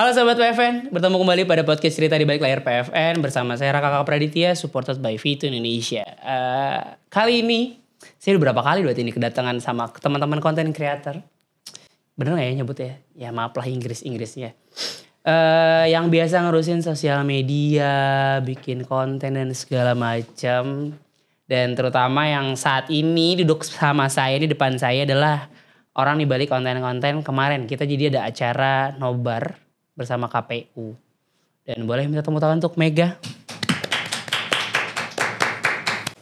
Halo Sobat PFN, bertemu kembali pada podcast cerita di balik layar PFN bersama saya Raka Praditya, supported by V2 Indonesia. Kali ini, saya udah berapa kali berarti ini kedatangan sama teman-teman konten creator. Bener gak ya nyebutnya? Ya maaf lah Inggrisnya. Yang biasa ngurusin sosial media, bikin konten dan segala macam. Dan terutama yang saat ini duduk sama saya di depan saya adalah orang di balik konten-konten kemarin. Kita jadi ada acara nobar bersama KPU. Dan boleh minta tepuk tangan untuk Mega.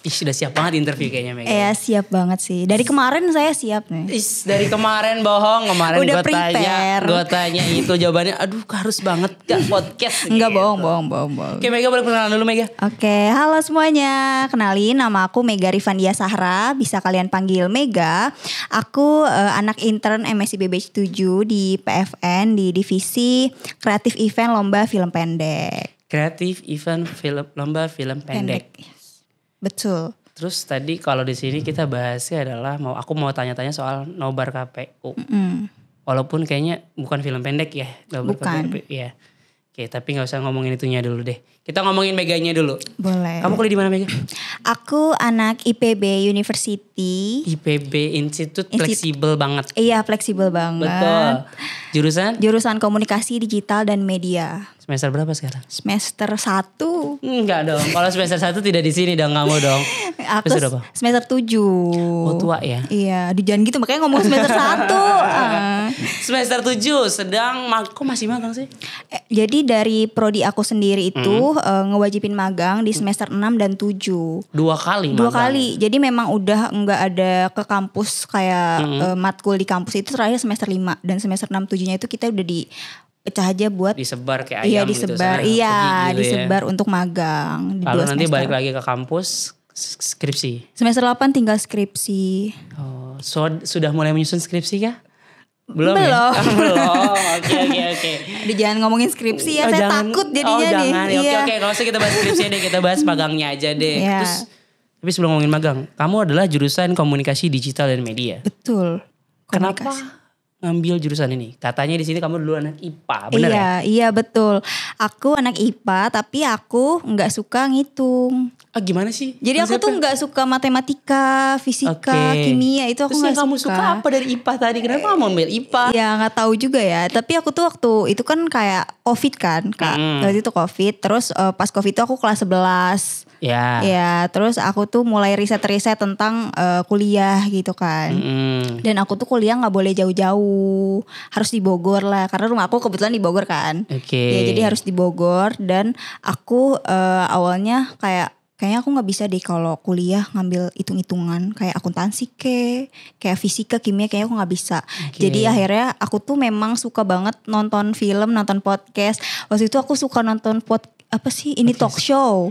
Ih, sudah siap banget interview kayaknya Mega. Iya siap banget sih. Dari kemarin saya siap nih. Dari kemarin bohong. Kemarin udah gue tanya itu jawabannya. Aduh harus banget gak podcast. Enggak gitu. bohong. Oke Mega boleh kenalan dulu Mega. Oke, halo semuanya. Kenalin nama aku Mega Rifandia Sahra. Bisa kalian panggil Mega. Aku anak intern MSI BBH 7 di PFN di divisi Kreatif Event Lomba Film Pendek. Kreatif Event Lomba Film Pendek. Betul. Terus tadi kalau di sini kita bahasnya adalah aku mau tanya-tanya soal nobar KPU. Walaupun kayaknya bukan film pendek ya. Bukan. KPU, ya. Oke, tapi nggak usah ngomongin itunya dulu deh. Kita ngomongin Meganya dulu. Boleh. Kamu kuliah di mana Mega? Aku anak IPB University. IPB Institut fleksibel banget. Iya, fleksibel banget. Betul. Jurusan? Jurusan Komunikasi Digital dan Media. Semester berapa sekarang? Semester 1. Enggak dong. Kalau semester 1 tidak di sini dong kamu dong. Aku semester 7. Oh tua ya? Iya, jangan gitu makanya ngomong semester 1. Semester 7 sedang kok masih magang sih? Jadi dari prodi aku sendiri itu ngewajibin magang di semester 6 dan 7. 2 kali magang? 2 kali. Jadi memang udah enggak ada ke kampus kayak matkul di kampus itu terakhir semester 5. Dan semester 6 7-nya itu kita udah pecah aja buat disebar kayak iya, ayam disebar, gitu. Iya, gitu disebar ya. untuk magang. Lalu nanti balik lagi ke kampus skripsi. Semester 8 tinggal skripsi. Oh, sudah mulai menyusun skripsi kah? Belum. Ya? Belum. Oke. Jangan ngomongin skripsi ya, saya takut jadinya nih. Jangan. Iya. Oke, kalau usah kita bahas skripsi deh, kita bahas magangnya aja deh. Iya. Terus tapi sebelum ngomongin magang, kamu adalah jurusan Komunikasi Digital dan Media. Betul. Kenapa ngambil jurusan ini? Katanya di sini kamu dulu anak IPA, benar ya? Iya betul. Aku anak IPA tapi aku nggak suka ngitung. Gimana sih? Jadi aku tuh nggak suka matematika, fisika, kimia itu aku nggak suka. Terus yang kamu suka apa dari IPA tadi? Kenapa kamu ambil IPA? Ya nggak tahu juga ya. Tapi aku tuh waktu itu kan kayak COVID kan, Kak. Waktu itu COVID. Terus pas COVID itu aku kelas 11. Ya, terus aku tuh mulai riset-riset tentang kuliah gitu kan. Dan aku tuh kuliah nggak boleh jauh-jauh, harus di Bogor lah. Karena rumah aku kebetulan di Bogor kan. Ya jadi harus di Bogor. Dan aku awalnya kayaknya aku nggak bisa deh kalau kuliah ngambil hitung-hitungan kayak akuntansi kayak fisika, kimia kayaknya aku nggak bisa. Jadi akhirnya aku tuh memang suka banget nonton film, nonton podcast. Waktu itu aku suka nonton talk show.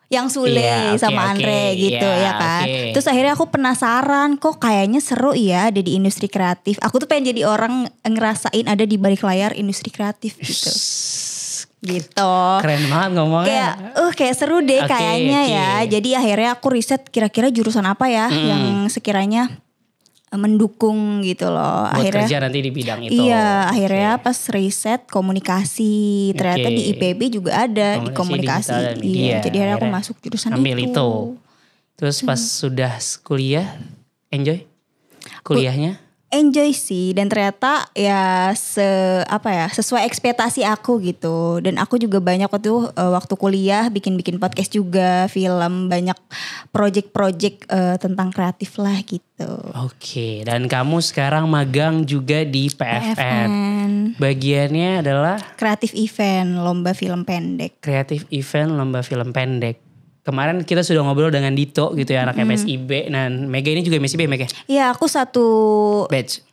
Yang Sule sama Andre gitu ya kan. Terus akhirnya aku penasaran kok kayaknya seru ya ada di industri kreatif. Aku tuh pengen jadi orang ngerasain ada di balik layar industri kreatif gitu. Gitu. Keren banget ngomongnya. Kayak seru deh kayaknya ya. Jadi akhirnya aku riset kira-kira jurusan apa ya yang sekiranya mendukung gitu loh. Buat akhirnya kerja nanti di bidang itu. Iya, akhirnya pas riset komunikasi, ternyata di IPB juga ada di komunikasi. Iya, jadi akhirnya aku masuk jurusan ambil itu. Terus pas sudah kuliah, enjoy kuliahnya? Enjoy sih, dan ternyata ya sesuai ekspektasi aku gitu. Dan aku juga banyak waktu kuliah bikin podcast juga, film, banyak project tentang kreatif lah gitu. Oke, dan kamu sekarang magang juga di PFN. Bagiannya adalah Kreatif Event Lomba Film Pendek. Kreatif Event Lomba Film Pendek. Kemarin kita sudah ngobrol dengan Dito gitu ya, anak MSIB. Dan Mega ini juga MSIB Mega? Iya, aku satu batch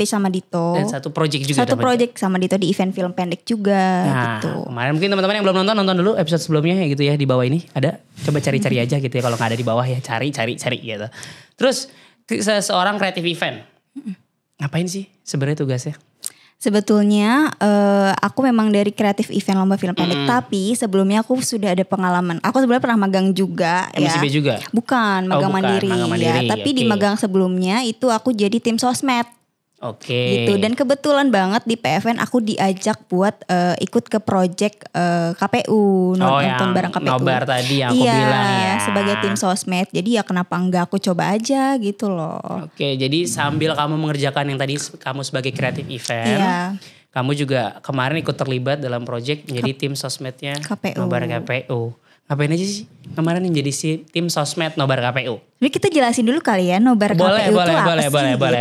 sama Dito. Dan satu project juga. Satu project sama Dito di event film pendek juga gitu. Kemarin mungkin teman-teman yang belum nonton dulu episode sebelumnya ya gitu ya, di bawah ini ada. Coba cari-cari aja gitu ya, kalau gak ada di bawah ya cari gitu. Terus seorang kreatif event, ngapain sih sebenarnya tugasnya? Sebetulnya aku memang dari kreatif event lomba film pendek, tapi sebelumnya aku sudah ada pengalaman. Aku sebenarnya pernah magang juga MSIB ya. juga? Bukan, magang mandiri ya. Tapi di magang sebelumnya itu aku jadi tim sosmed. Oke. Gitu. Dan kebetulan banget di PFN aku diajak buat ikut ke project KPU, nonton bareng KPU. Nobar tadi yang aku bilang ya. Sebagai tim sosmed. Jadi ya kenapa enggak aku coba aja gitu loh. Oke, jadi sambil kamu mengerjakan yang tadi kamu sebagai kreatif event, kamu juga kemarin ikut terlibat dalam project menjadi tim sosmednya KPU. Nobar KPU. Ngapain aja sih kemarin yang jadi si tim sosmed Nobar KPU? Jadi kita jelasin dulu kali ya Nobar KPU itu apa sih? Boleh.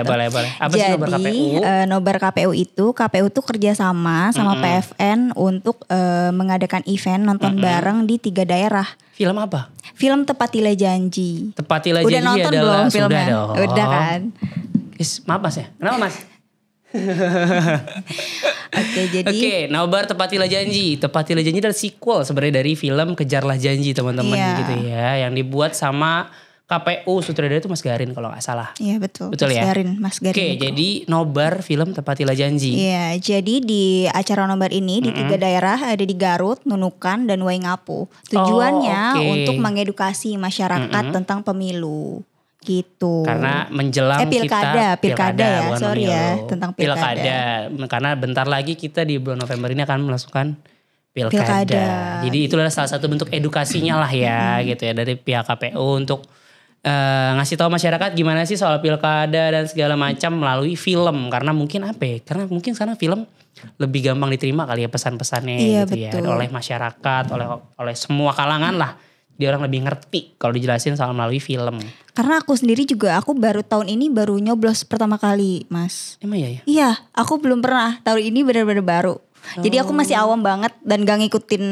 Apa sih Nobar KPU? Nobar KPU itu KPU kerjasama sama PFN untuk mengadakan event nonton bareng di 3 daerah. Film apa? Film Tepatilah Janji. Tepatilah Janji udah nonton adalah belum filmnya? Sudah dong. Udah kan? Maaf mas ya, kenapa mas? Jadi Nobar Tepatilah Janji. Tepatilah Janji adalah sequel sebenarnya dari film Kejarlah Janji teman-teman gitu ya, yang dibuat sama KPU, sutradara itu Mas Garin kalau nggak salah. Iya betul. Betul Mas ya. Mas Garin. Oke, jadi Nobar film Tepatilah Janji. Iya, jadi di acara Nobar ini di 3 daerah, ada di Garut, Nunukan, dan Waingapu. Tujuannya untuk mengedukasi masyarakat tentang pemilu. Gitu. Karena menjelang pilkada ya, sorry pemilu. Ya, tentang pilkada. Karena bentar lagi kita di bulan November ini akan melangsungkan pilkada. Jadi itu adalah salah satu bentuk edukasinya lah ya, gitu ya, dari pihak KPU untuk ngasih tahu masyarakat gimana sih soal pilkada dan segala macam melalui film. Karena mungkin karena sekarang film lebih gampang diterima kali ya pesan-pesannya gitu betul. Ya, oleh masyarakat, oleh semua kalangan lah. Dia orang lebih ngerti kalau dijelasin soal melalui film. Karena aku sendiri juga, aku baru tahun ini baru nyoblos pertama kali, Mas. Emang ya? Iya, aku belum pernah. Tahun ini benar-benar baru. Jadi aku masih awam banget dan gak ngikutin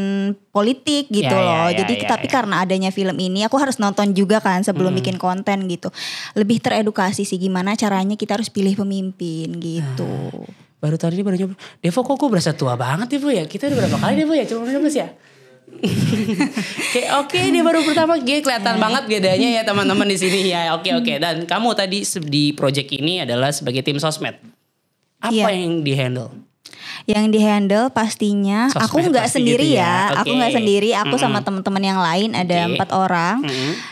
politik gitu loh. Jadi tapi karena adanya film ini, aku harus nonton juga kan sebelum bikin konten gitu. Lebih teredukasi sih gimana caranya kita harus pilih pemimpin gitu. Baru tahun ini baru nyoblos. Devo kok berasa tua banget Devo ya? Kita udah berapa kali Devo ya? Cuma nyoblos ya? Oke, dia baru pertama, kelihatan banget bedanya ya teman-teman di sini ya. Oke. Dan kamu tadi di project ini adalah sebagai tim sosmed. Apa yang di-handle? Yang di-handle pastinya sosmed aku nggak sendiri gitu ya. Aku nggak sendiri, aku sama teman-teman yang lain ada 4 orang.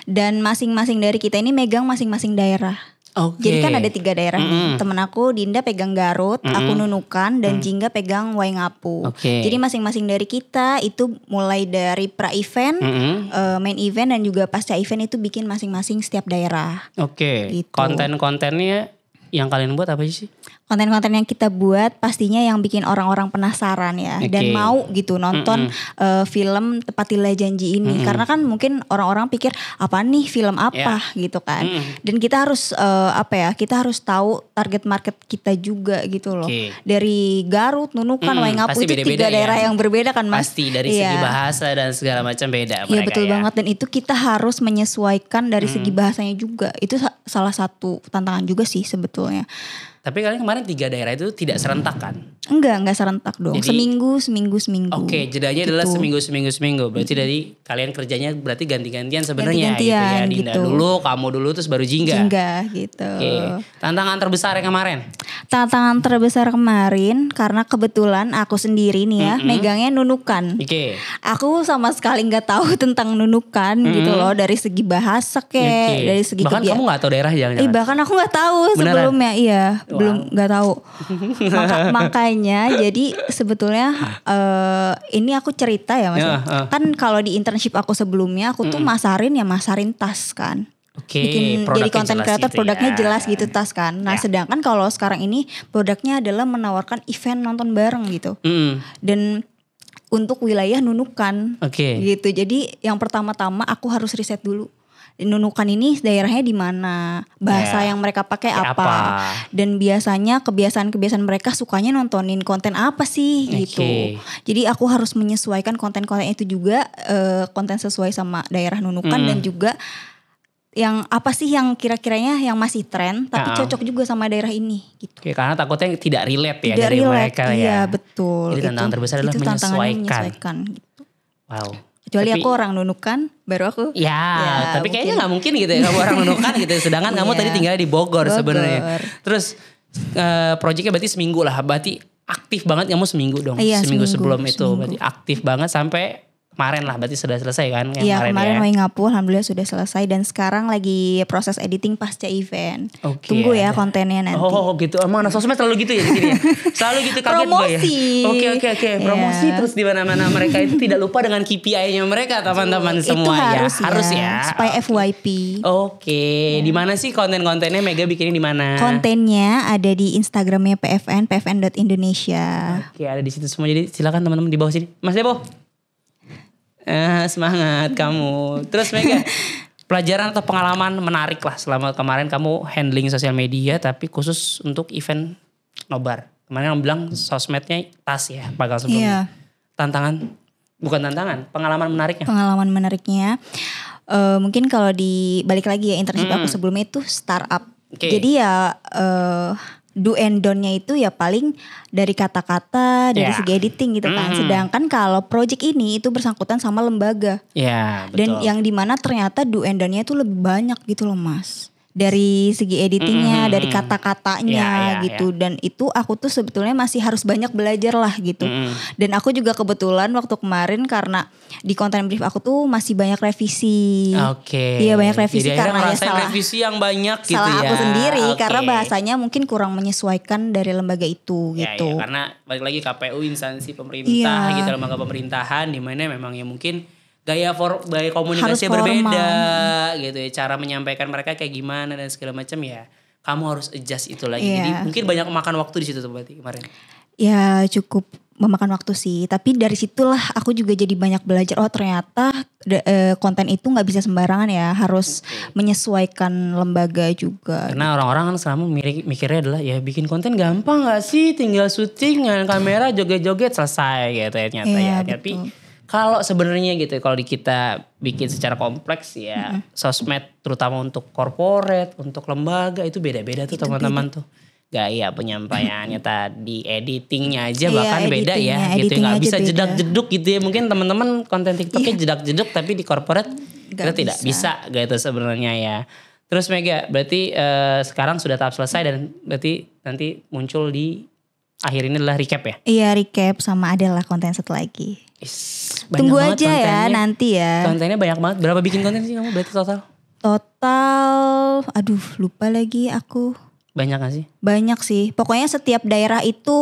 Dan masing-masing dari kita ini megang masing-masing daerah. Jadi kan ada 3 daerah nih. Temen aku Dinda pegang Garut, aku Nunukan, dan Jingga pegang Waingapu. Jadi masing-masing dari kita itu mulai dari pra-event, main event, dan juga pasca event itu bikin masing-masing setiap daerah. Gitu. Konten-kontennya yang kalian buat apa sih? Konten-konten yang kita buat pastinya yang bikin orang-orang penasaran ya. Dan mau gitu nonton film Tepatilah Janji ini. Karena kan mungkin orang-orang pikir apa nih film apa gitu kan. Dan kita harus kita harus tahu target market kita juga gitu loh. Dari Garut, Nunukan, Waingapu itu 3 daerah yang berbeda kan Mas. Pasti dari segi bahasa dan segala macam beda. Iya betul banget, dan itu kita harus menyesuaikan dari segi bahasanya juga. Itu salah satu tantangan juga sih sebetulnya. Tapi kalian kemarin 3 daerah itu tidak serentak kan? Enggak serentak dong. Jadi, seminggu. Jedanya adalah seminggu. Berarti dari kalian kerjanya berarti ganti-gantian sebenarnya gitu ya. Dinda dulu, kamu dulu, terus baru Jingga gitu. Tantangan terbesar yang kemarin? Tantangan terbesar kemarin karena kebetulan aku sendiri nih ya megangnya Nunukan. Aku sama sekali nggak tahu tentang Nunukan gitu loh, dari segi bahasa dari segi bahkan kamu nggak tahu daerah jangan-jangan? Bahkan aku nggak tahu sebelumnya. Iya. Belum nggak tahu. Makanya jadi sebetulnya ini aku cerita ya Mas. Kan kalau di internship aku sebelumnya aku tuh masarin tas kan. Bikin jadi konten kreator gitu produknya jelas gitu tas kan. Nah sedangkan kalau sekarang ini produknya adalah menawarkan event nonton bareng gitu. Dan untuk wilayah Nunukan gitu. Jadi yang pertama-tama aku harus riset dulu. Nunukan ini daerahnya di mana, bahasa yang mereka pakai apa, dan biasanya kebiasaan mereka sukanya nontonin konten apa sih gitu. Jadi aku harus menyesuaikan konten-konten itu juga, konten sesuai sama daerah Nunukan dan juga yang apa sih yang kira-kiranya yang masih tren tapi cocok juga sama daerah ini gitu. Karena takutnya tidak relate ya dari mereka ya. Iya betul. Jadi tantangan terbesar adalah menyesuaikan gitu. Wow. Kecuali aku orang Nunukan, baru aku. Ya tapi kayaknya gak mungkin gitu ya kamu orang Nunukan gitu. Sedangkan kamu tadi tinggal di Bogor. Sebenarnya. Terus proyeknya berarti seminggu lah. Berarti aktif banget kamu seminggu dong. Seminggu sebelum itu. Berarti aktif banget sampai kemarin lah, berarti sudah selesai kan? Iya kemarin Waingapu alhamdulillah sudah selesai dan sekarang lagi proses editing pasca event. Tunggu ya kontennya nanti. Oh gitu, emang anak sosmed selalu gitu ya di sini ya? Selalu gitu kaget gue ya? Oke, promosi terus di mana-mana mereka itu tidak lupa dengan KPI-nya mereka teman-teman semua ya. Harus ya. Supaya FYP. Oke, di mana sih konten-kontennya Mega bikinnya di mana? Kontennya ada di Instagramnya pfn.indonesia. Oke, ada di situ semua, jadi silakan teman-teman di bawah sini. Mas Debo. Semangat kamu. Terus Mega, pelajaran atau pengalaman menarik lah selama kemarin kamu handling sosial media tapi khusus untuk event nobar. Kemarin kamu bilang sosmednya tas ya, bakal sebelumnya. Tantangan, bukan tantangan, pengalaman menariknya. Pengalaman menariknya, mungkin kalau balik lagi ya internship aku sebelumnya itu startup. Jadi ya do and don't-nya itu ya paling dari kata-kata, dari segi editing gitu kan. Sedangkan kalau project ini itu bersangkutan sama lembaga. Betul. Dan yang dimana ternyata do and don't-nya itu lebih banyak gitu loh Mas. Dari segi editingnya, dari kata-katanya gitu. Dan itu aku tuh sebetulnya masih harus banyak belajar lah gitu. Dan aku juga kebetulan waktu kemarin karena di content brief aku tuh masih banyak revisi. Iya banyak revisi. Jadi karena ya salah revisi yang banyak gitu salah aku sendiri karena bahasanya mungkin kurang menyesuaikan dari lembaga itu gitu. Ya, karena balik lagi KPU instansi pemerintah gitu, lembaga pemerintahan di mana memang ya mungkin gaya komunikasinya berbeda gitu ya, cara menyampaikan mereka kayak gimana dan segala macam ya. Kamu harus adjust itu lagi. Jadi mungkin banyak makan waktu di situ tuh berarti kemarin. Ya cukup memakan waktu sih, tapi dari situlah aku juga jadi banyak belajar. Oh ternyata konten itu nggak bisa sembarangan ya, harus menyesuaikan lembaga juga. Karena orang-orang kan selama mikirnya adalah ya bikin konten gampang nggak sih, tinggal syuting dengan kamera joget-joget selesai gitu ya ternyata ya. Tapi kalau sebenarnya gitu, kalau kita bikin secara kompleks ya, sosmed terutama untuk corporate, untuk lembaga itu beda-beda tuh teman-teman tuh. Gaya penyampaiannya tadi, editingnya aja bahkan beda ya gitu. Nggak bisa jedak-jeduk gitu ya. Mungkin teman-teman konten TikToknya jedak-jeduk tapi di corporate kita tidak bisa gitu sebenarnya ya. Terus Mega, berarti sekarang sudah tahap selesai dan berarti nanti muncul di akhir ini adalah recap ya? Iya recap sama adalah konten satu lagi. Tunggu aja ya nanti ya. Kontennya banyak banget. Berapa bikin konten sih kamu berarti total? Total, aduh lupa lagi aku. Banyak gak sih? Banyak sih. Pokoknya setiap daerah itu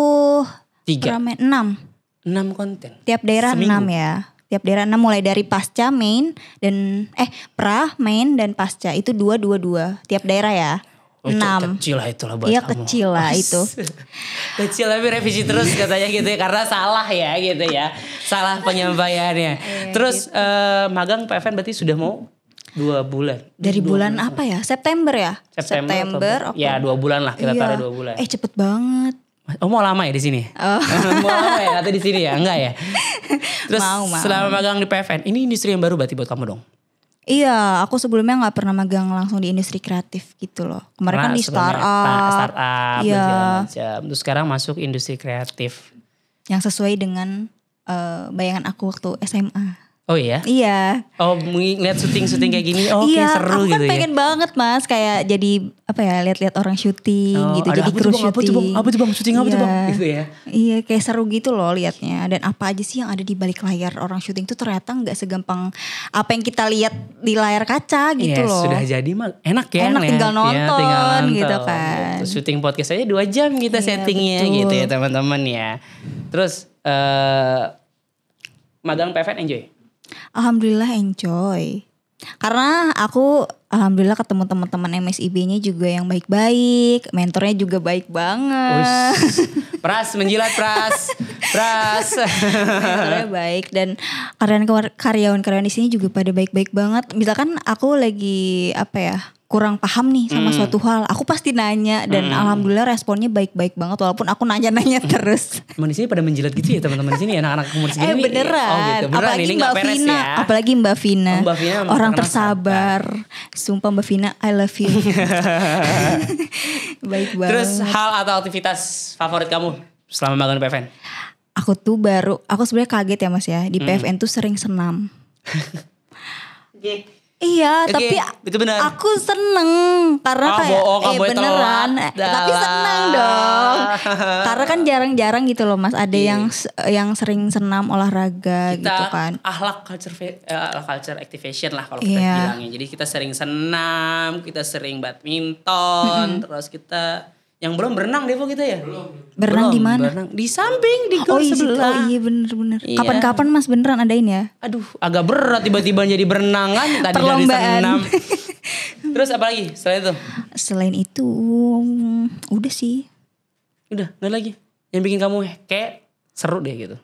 6. 6 konten? Tiap daerah seminggu. 6 ya. Tiap daerah 6 mulai dari pasca main dan pra main dan pasca itu 2. Tiap daerah ya. 6. Kecil lah itulah buat kamu. Iya kecil lah itu. Kecil tapi revisi terus katanya gitu ya. Karena salah ya gitu ya. Salah penyampaiannya. Terus magang PFN berarti sudah mau 2 bulan. Dari bulan apa ya? September ya? September. Ya 2 bulan lah kita taruh 2 bulan. Cepet banget. Oh mau lama ya di sini? Mau lama ya atau di sini ya? Enggak ya? Terus selama magang di PFN, ini industri yang baru berarti buat kamu dong? Iya, aku sebelumnya gak pernah magang langsung di industri kreatif gitu loh. Kemarin kan di startup iya. Macam. Terus sekarang masuk industri kreatif. Yang sesuai dengan bayangan aku waktu SMA. Oh iya? Iya. Oh ngeliat syuting kayak gini, kayak seru gitu ya? Iya, aku kan pengen banget Mas, kayak jadi lihat-lihat orang syuting gitu, jadi kru syuting. Apa tuh bang, syuting apa tuh bang? Gitu ya? Iya, kayak seru gitu loh liatnya. Dan apa aja sih yang ada di balik layar orang syuting tuh ternyata gak segampang apa yang kita lihat di layar kaca gitu loh. Sudah jadi mah enak ya. Enak tinggal nonton gitu kan. Gitu. Syuting podcast aja 2 jam kita settingnya betul. Gitu ya teman-teman ya. Terus magang PFN enjoy? Alhamdulillah enjoy. Karena aku alhamdulillah ketemu teman-teman MSIB-nya juga yang baik-baik, mentornya juga baik banget. Pras menjilat pras. Mentornya baik dan karyawan-karyawan di sini juga pada baik-baik banget. Misalkan aku lagi kurang paham nih sama suatu hal, aku pasti nanya dan alhamdulillah responnya baik-baik banget walaupun aku nanya-nanya terus. Emang di sini pada menjilat gitu ya teman-teman di sini anak-anak umur segini. Beneran. Gitu. Beneran apalagi Mbak Vina. Orang tersabar. Sumpah Mbak Vina, I love you. Baik banget. Terus hal atau aktivitas favorit kamu selama magang di PFN? Aku sebenarnya kaget ya Mas ya, di PFN tuh sering senam. Iya, Oke, tapi itu benar. aku seneng karena kayak beneran, tapi seneng dong. Karena kan jarang-jarang gitu loh Mas, ada yang sering senam olahraga kita gitu kan. Ahlak culture activation lah kalau kita bilangnya. Jadi kita sering senam, kita sering badminton, terus kita yang belum berenang Devo kita ya? Berenang di mana? Di samping di gor sebelah. Oh iya bener. Iya. Kapan-kapan Mas beneran adain ya? Aduh, agak berat tiba-tiba jadi berenang kan tadi dari senam. Terus apa lagi selain itu? Selain itu udah sih. Udah, enggak lagi. Yang bikin kamu kayak seru deh gitu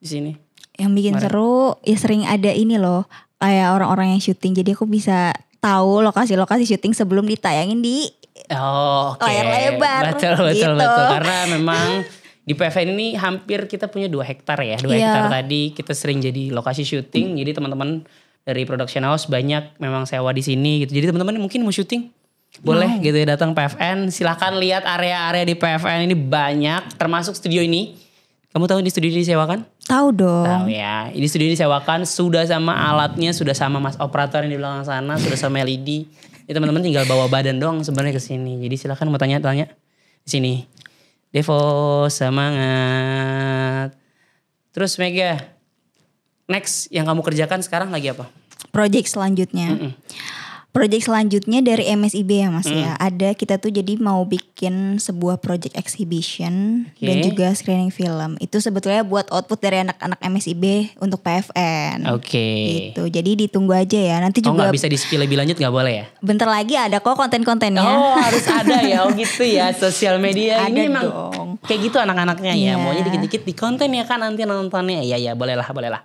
di sini. Yang bikin seru ya sering ada ini loh, kayak orang-orang yang syuting. Jadi aku bisa tahu lokasi-lokasi syuting sebelum ditayangin di layar lebar. Betul. Karena memang di PFN ini hampir kita punya 2 hektar ya. 2 hektar tadi kita sering jadi lokasi syuting. Jadi teman-teman dari production house banyak memang sewa di sini gitu. Jadi teman-teman mungkin mau syuting boleh gitu ya datang PFN. Silahkan lihat area-area di PFN ini banyak, termasuk studio ini. Kamu tahu di studio ini disewakan? Tahu dong. Tahu ya. Ini studio ini disewakan, sudah sama alatnya, sudah sama mas operator yang di belakang sana, sudah sama LED. Ya teman-teman tinggal bawa badan doang sebenarnya ke sini. Jadi silakan mau tanya-tanya di sini. Devo semangat. Terus Mega, next yang kamu kerjakan sekarang lagi apa? Project selanjutnya. Project selanjutnya dari MSIB ya Mas ya. Ada kita tuh jadi mau bikin sebuah project exhibition dan juga screening film. Itu sebetulnya buat output dari anak-anak MSIB untuk PFN. Gitu. Jadi ditunggu aja ya. Nanti juga gak bisa di-spill lebih lanjut gak boleh ya? Bentar lagi ada kok konten-kontennya. Oh harus ada ya. Oh gitu ya. Sosial media ada ini emang dong. Kayak gitu anak-anaknya ya. Maunya dikit-dikit di konten ya kan nanti nontonnya. Iya boleh lah.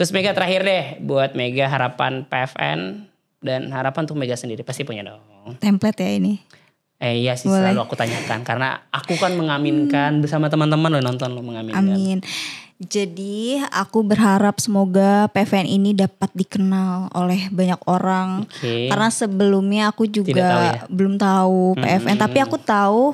Terus Mega terakhir deh. Buat Mega harapan PFN. Dan harapan untuk Mega sendiri pasti punya dong. Template ya ini. Iya sih boleh. Selalu aku tanyakan. Karena aku kan mengaminkan bersama teman-teman lo nonton lo mengaminkan. Amin. Jadi aku berharap semoga PFN ini dapat dikenal oleh banyak orang. Karena sebelumnya aku juga belum tahu PFN. Tapi aku tahu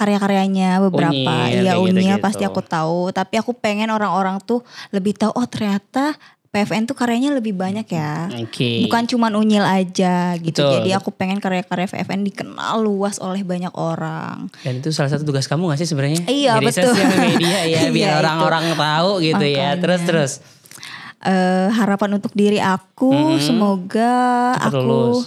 karya-karyanya beberapa. Unyil pasti aku tahu. Tapi aku pengen orang-orang tuh lebih tahu ternyata PFN tuh karyanya lebih banyak ya. Bukan cuman Unyil aja gitu. Betul. Jadi aku pengen karya-karya PFN dikenal luas oleh banyak orang. Dan itu salah satu tugas kamu gak sih sebenarnya? Iya dari betul. Sosial media ya biar orang-orang tahu gitu. Makanya. Ya. Terus. Harapan untuk diri aku semoga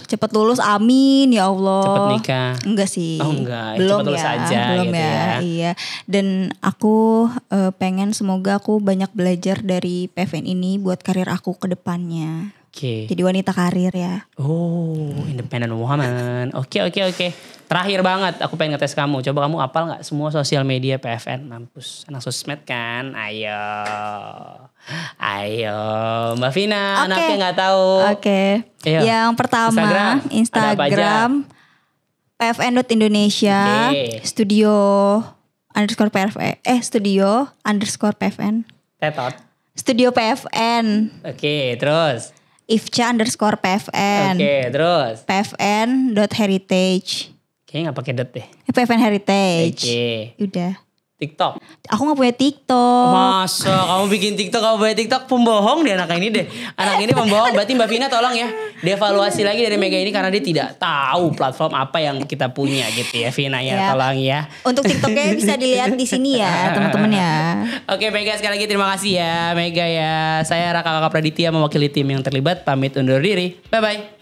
cepat lulus, amin ya Allah. Cepat nikah? Enggak sih. Oh enggak, belum cepat lulus aja belum gitu ya. Iya. Dan aku pengen semoga aku banyak belajar dari PFN ini buat karir aku ke depannya. Jadi wanita karir ya. Oh, independent woman. Oke. Terakhir banget, aku pengen ngetes kamu. Coba kamu hafal gak semua sosial media PFN? Mampus, anak sosmed kan? Ayo, Mbak Vina, anaknya gak tahu. Yang pertama, Instagram pfn.indonesia, studio _ PFN. Tetot. Studio PFN. Terus. Ifcha _PFN. Terus. pfn.heritage. Kayaknya gak pakai dot deh. PFN Heritage. Udah. TikTok. Aku gak punya TikTok. Masa kamu bikin TikTok, kamu punya TikTok? Pembohong deh anak ini deh. Anak ini pembohong. Berarti Mbak Vina tolong ya dievaluasi lagi dari Mega ini karena dia tidak tahu platform apa yang kita punya gitu ya Vina ya. Tolong ya. Untuk TikToknya bisa dilihat di sini ya teman-teman ya. Oke Mega sekali lagi terima kasih ya Mega ya. Saya Raka Kakak Praditya mewakili tim yang terlibat pamit undur diri. Bye bye.